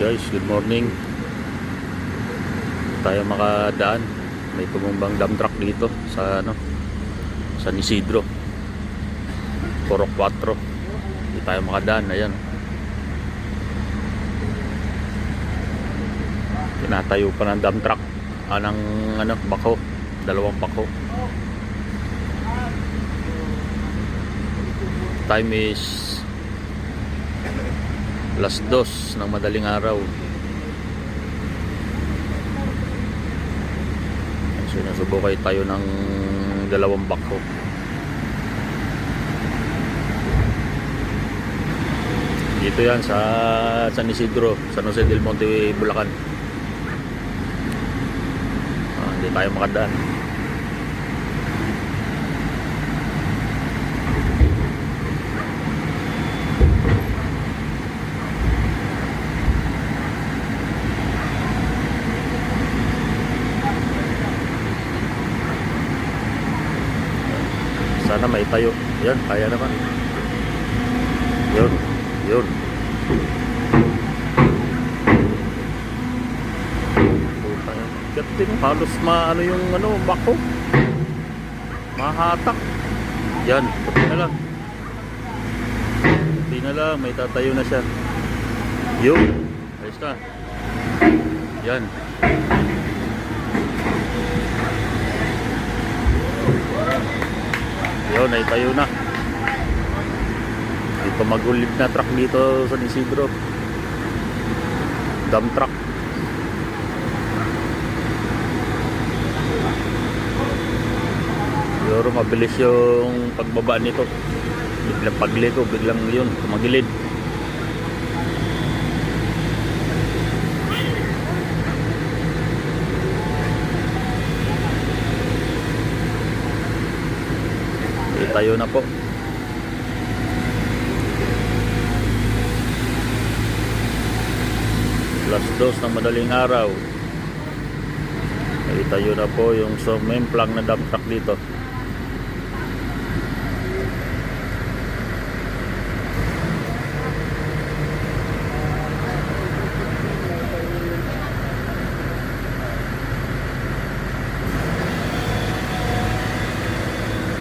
Guys, good morning. Tayo makadaan. May tumumbang dump truck dito sa San Isidro. 4-4. Hindi tayo makadaan. Ayan. Tinatayo pa ng dump truck. Bako. 2 bako. Time is 2:00 ng madaling araw. Sinasubukay tayo ng 2 bako. Dito yan sa San Isidro, San Jose del Monte, Bulacan. Hindi tayo makadaan. Sana may tayo. Yan, kaya naman. Yun. Kaptin, halos yung bako. Mahatak. Yan, pati na lang. May tatayo na siya. Yun. Ayos na. Yan. Yun, ay tayo na. Dito magulid na truck dito sa San Isidro. Dump truck. Siguro mabilis yung pagbaba nito. Biglang pagliko, biglang yun, tumagilid. Tayo na po. 2:00 ng madaling araw. Tayo na po yung sumemplang na dump truck dito.